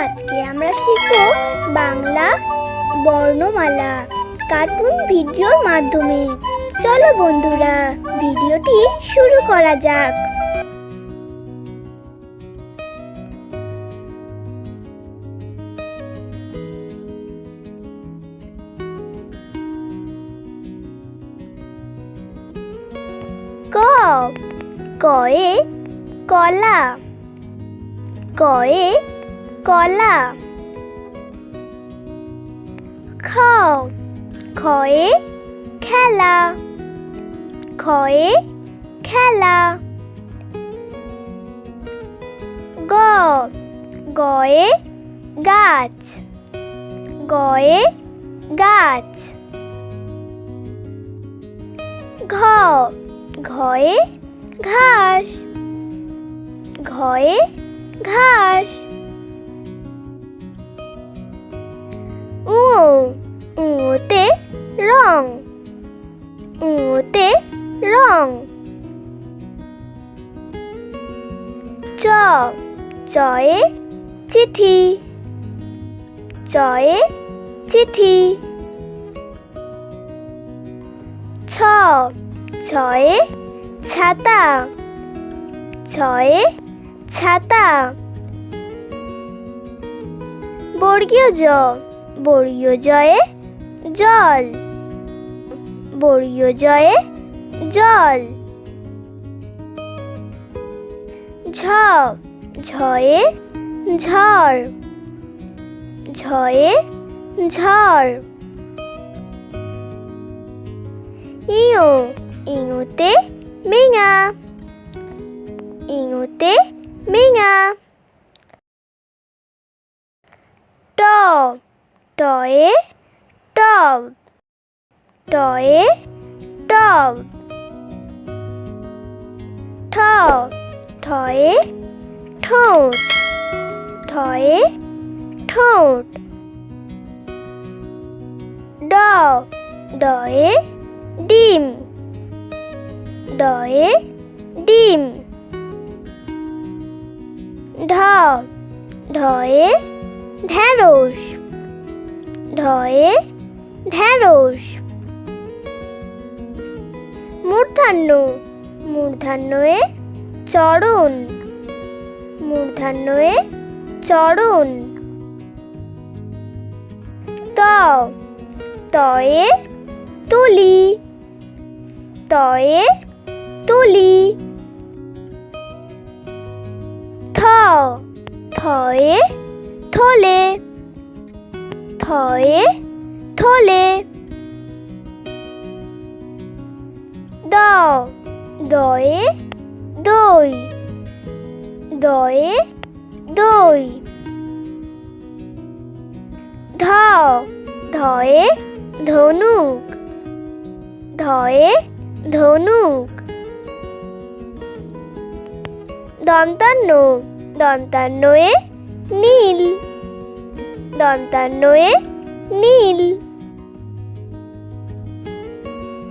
আজকে আমরা শিখব বাংলা বর্ণমালা কার্টুন ভিডিওর মাধ্যমে। চলো বন্ধুরা, ভিডিওটি শুরু করা যাক। ক, কয়ে কলা, কয়ে কলা। খ, খয়ে খেলা, খয়ে খেলা। গ, গয়ে গাছ, গয়ে গাছ। ঘ, ঘয়ে ঘাস, ঘয়ে ঘাস। উ, উতে রং, উতে রং। চ, চয়ে চিঠি, চয়ে চিঠি। ছ, ছয়ে ছাতা, ছয়ে ছাতা। বর্গীয় জ, বর্গীয় জয়ে জল, বর্গীয় জয়ে জল। ঝ, ঝয়ে ঝড়, ঝয়ে ঝড়। ইয়ো, ইঙুতে মেঙা, ইঙুতে মেঙা। ট, টয়ে টব, টয়ে টব। ঠ, ঠয়ে ঠোঁট, ঠয়ে ঠোঁট। ড, ডয়ে ডিম, ডয়ে ডিম। ঢ, ঢয়ে ঢেঁড়স, ঢয়ে ঢেঁড়স। মূর্ধন্য, মূর্ধন্যয়ে চরণ, মূর্ধন্যয়ে চরণ। ত, তয়ে তুলি, তয়ে তুলি। থ, থয়ে থলে, থয়ে থলে। দ, দয়ে দই, দয়ে দই। ধ, ধয়ে ধনুক, ধয়ে ধনুক। দন্তান্ন, দন্তান্নয়ে নীল, দন্তান্নয়ে নীল।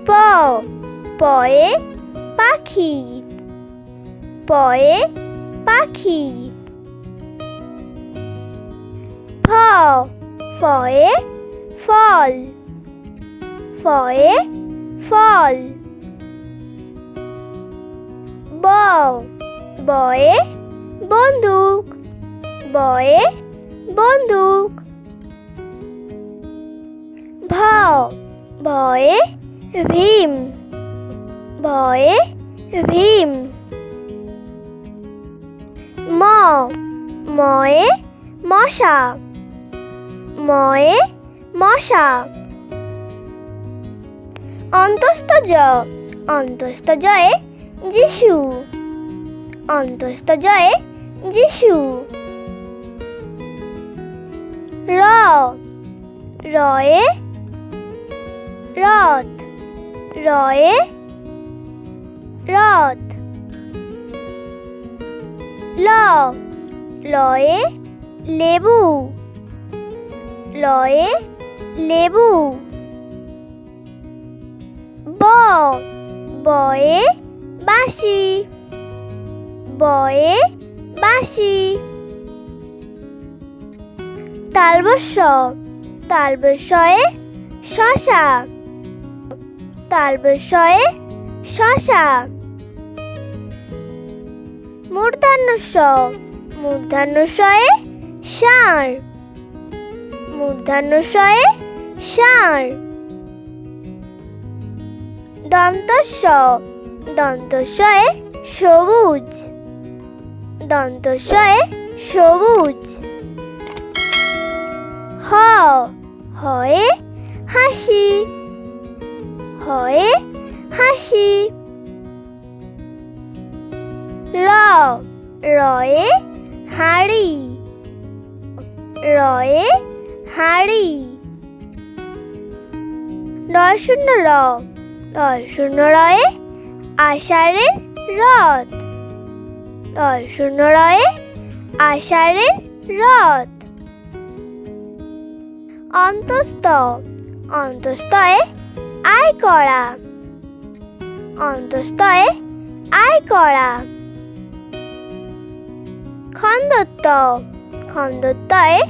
প, পয়ে পাখি, পয়ে পাখি। ফ, ফয়ে ফল, ফয়ে ফল। ব, বয়ে বন্দুক, বয়ে বন্দুক। ভ, ভয়ে ভীম, ভয়ে ভীম। ম, ময়ে মশা, ময়ে মশা। অন্তস্থ জ, অন্তস্থ জয়ে যিশু, অন্তস্থ জয়ে যিশু। র, রয়ে রথ, রয়ে রথ। ল, লয়ে লেবু, লয়ে লেবু। ব, বয়ে বাঁশি, বয়ে বাঁশি। তালবস্য তালবস্যয়ে শশা তালবস্যয়ে শশা মূর্ধন্যস্ব মূর্ধন্যস্বয়ে ষাঁড় মূর্ধন্যস্বয়ে ষাঁড় দন্তস্ব দন্তস্বয়ে সবুজ দন্তস্বয়ে সবুজ হ হয়ে হাসি হয়ে হাসি র রয়ে হাঁড়ি রয়ে হাঁড়ি রয় শূন্য রয়ে আষাঢ়ের রথ রয়ে আষাঢ়ের রথ অন্তস্থ অন্তস্থয়ে আয় করা অন্তস্থয়ে আয় করা খন্দত্ব খন্দত্বয়ে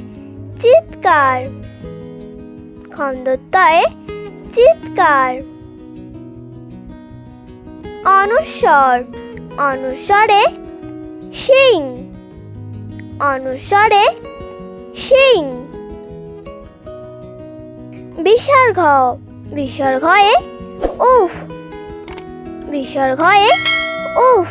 চিৎকার খন্দত্বয়ে চিৎকার অনুস্বর অনুস্বরে শিং অনুস্বরে শিং বিসর্গ বিসর্গয়ে উফ বিসর্গয়ে উফ